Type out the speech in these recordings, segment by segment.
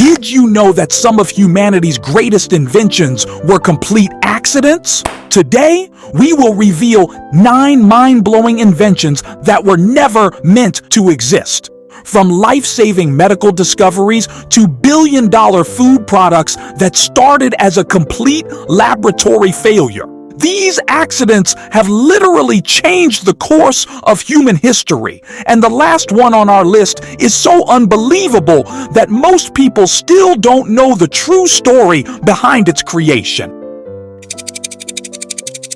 Did you know that some of humanity's greatest inventions were complete accidents? Today, we will reveal 9 mind-blowing inventions that were never meant to exist. From life-saving medical discoveries to billion-dollar food products that started as a complete laboratory failure. These accidents have literally changed the course of human history, and the last one on our list is so unbelievable that most people still don't know the true story behind its creation.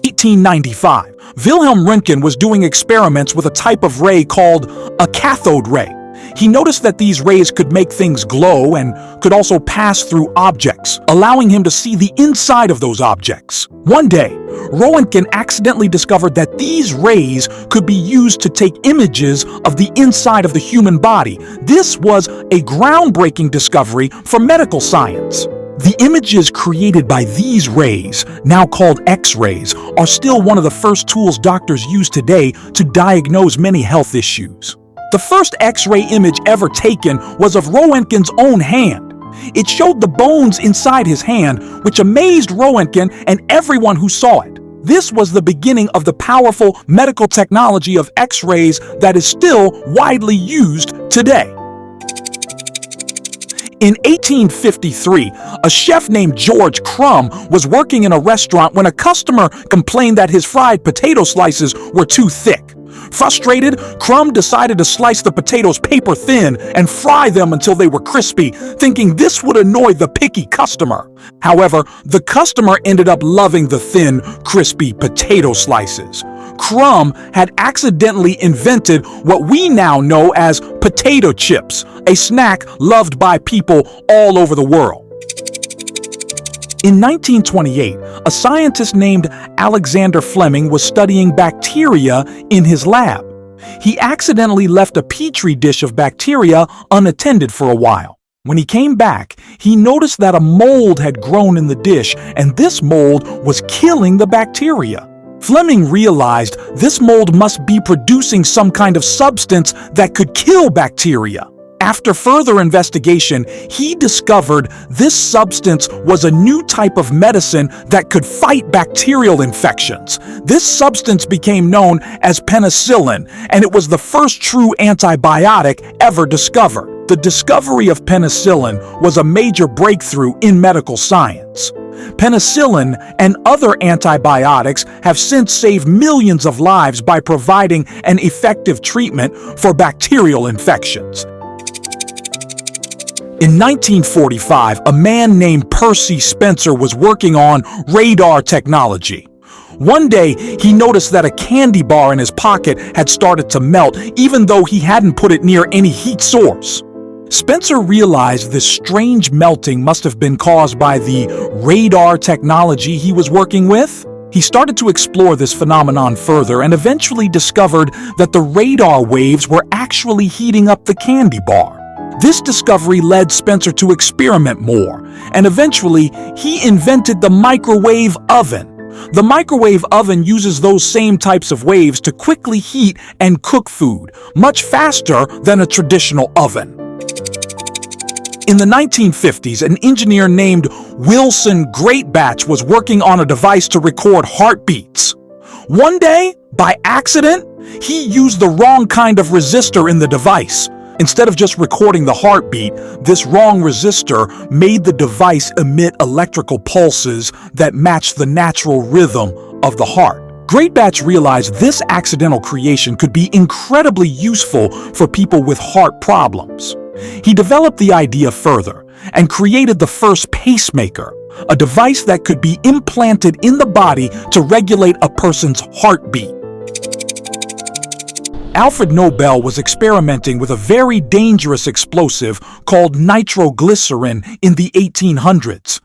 1895, Wilhelm Röntgen was doing experiments with a type of ray called a cathode ray. He noticed that these rays could make things glow and could also pass through objects, allowing him to see the inside of those objects. One day, Röntgen accidentally discovered that these rays could be used to take images of the inside of the human body. This was a groundbreaking discovery for medical science. The images created by these rays, now called X-rays, are still one of the first tools doctors use today to diagnose many health issues. The first X-ray image ever taken was of Röntgen's own hand. It showed the bones inside his hand, which amazed Röntgen and everyone who saw it. This was the beginning of the powerful medical technology of X-rays that is still widely used today. In 1853, a chef named George Crumb was working in a restaurant when a customer complained that his fried potato slices were too thick. Frustrated, Crumb decided to slice the potatoes paper thin and fry them until they were crispy, thinking this would annoy the picky customer. However, the customer ended up loving the thin, crispy potato slices. Crumb had accidentally invented what we now know as potato chips, a snack loved by people all over the world. In 1928, a scientist named Alexander Fleming was studying bacteria in his lab. He accidentally left a petri dish of bacteria unattended for a while. When he came back, he noticed that a mold had grown in the dish, and this mold was killing the bacteria. Fleming realized this mold must be producing some kind of substance that could kill bacteria. After further investigation, he discovered this substance was a new type of medicine that could fight bacterial infections. This substance became known as penicillin, and it was the first true antibiotic ever discovered. The discovery of penicillin was a major breakthrough in medical science. Penicillin and other antibiotics have since saved millions of lives by providing an effective treatment for bacterial infections. In 1945, a man named Percy Spencer was working on radar technology. One day, he noticed that a candy bar in his pocket had started to melt, even though he hadn't put it near any heat source. Spencer realized this strange melting must have been caused by the radar technology he was working with. He started to explore this phenomenon further and eventually discovered that the radar waves were actually heating up the candy bar. This discovery led Spencer to experiment more, and eventually he invented the microwave oven. The microwave oven uses those same types of waves to quickly heat and cook food, much faster than a traditional oven. In the 1950s, an engineer named Wilson Greatbatch was working on a device to record heartbeats. One day, by accident, he used the wrong kind of resistor in the device. Instead of just recording the heartbeat, this wrong resistor made the device emit electrical pulses that matched the natural rhythm of the heart. Greatbatch realized this accidental creation could be incredibly useful for people with heart problems. He developed the idea further and created the first pacemaker, a device that could be implanted in the body to regulate a person's heartbeat. Alfred Nobel was experimenting with a very dangerous explosive called nitroglycerin in the 1800s.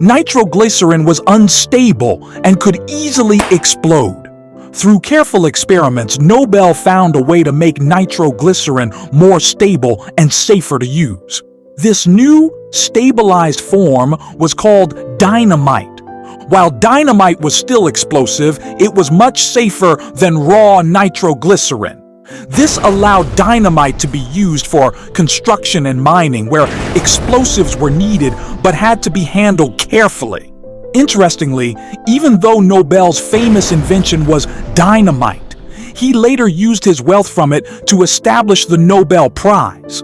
Nitroglycerin was unstable and could easily explode. Through careful experiments, Nobel found a way to make nitroglycerin more stable and safer to use. This new, stabilized form was called dynamite. While dynamite was still explosive, it was much safer than raw nitroglycerin. This allowed dynamite to be used for construction and mining, where explosives were needed but had to be handled carefully. Interestingly, even though Nobel's famous invention was dynamite, he later used his wealth from it to establish the Nobel Prize.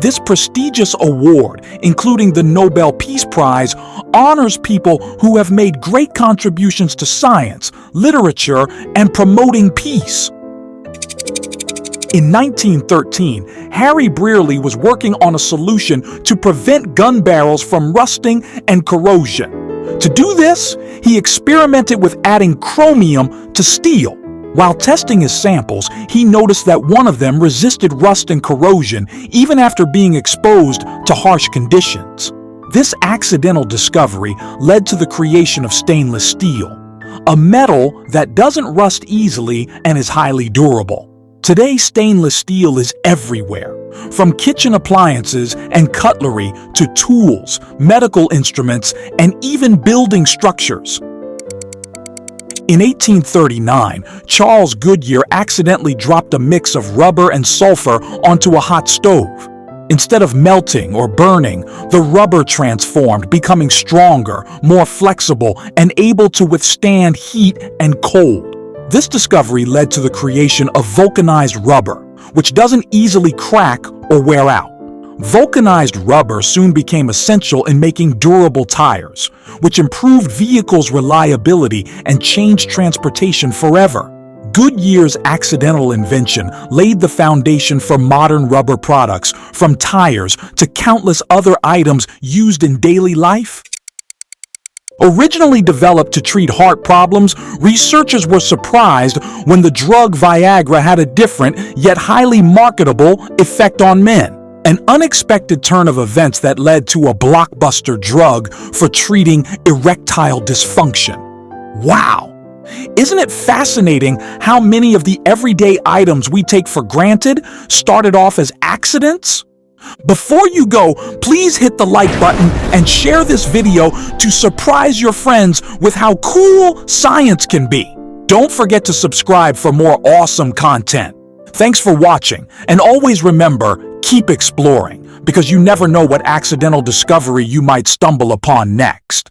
This prestigious award, including the Nobel Peace Prize, honors people who have made great contributions to science, literature, and promoting peace. In 1913, Harry Brearley was working on a solution to prevent gun barrels from rusting and corrosion. To do this, he experimented with adding chromium to steel. While testing his samples, he noticed that one of them resisted rust and corrosion even after being exposed to harsh conditions. This accidental discovery led to the creation of stainless steel, a metal that doesn't rust easily and is highly durable. Today, stainless steel is everywhere, from kitchen appliances and cutlery to tools, medical instruments, and even building structures. In 1839, Charles Goodyear accidentally dropped a mix of rubber and sulfur onto a hot stove. Instead of melting or burning, the rubber transformed, becoming stronger, more flexible, and able to withstand heat and cold. This discovery led to the creation of vulcanized rubber, which doesn't easily crack or wear out. Vulcanized rubber soon became essential in making durable tires, which improved vehicles' reliability and changed transportation forever. Goodyear's accidental invention laid the foundation for modern rubber products, from tires to countless other items used in daily life. Originally developed to treat heart problems, researchers were surprised when the drug Viagra had a different, yet highly marketable, effect on men. An unexpected turn of events that led to a blockbuster drug for treating erectile dysfunction. Wow! Isn't it fascinating how many of the everyday items we take for granted started off as accidents? Before you go, please hit the like button and share this video to surprise your friends with how cool science can be. Don't forget to subscribe for more awesome content. Thanks for watching, and always remember, keep exploring, because you never know what accidental discovery you might stumble upon next.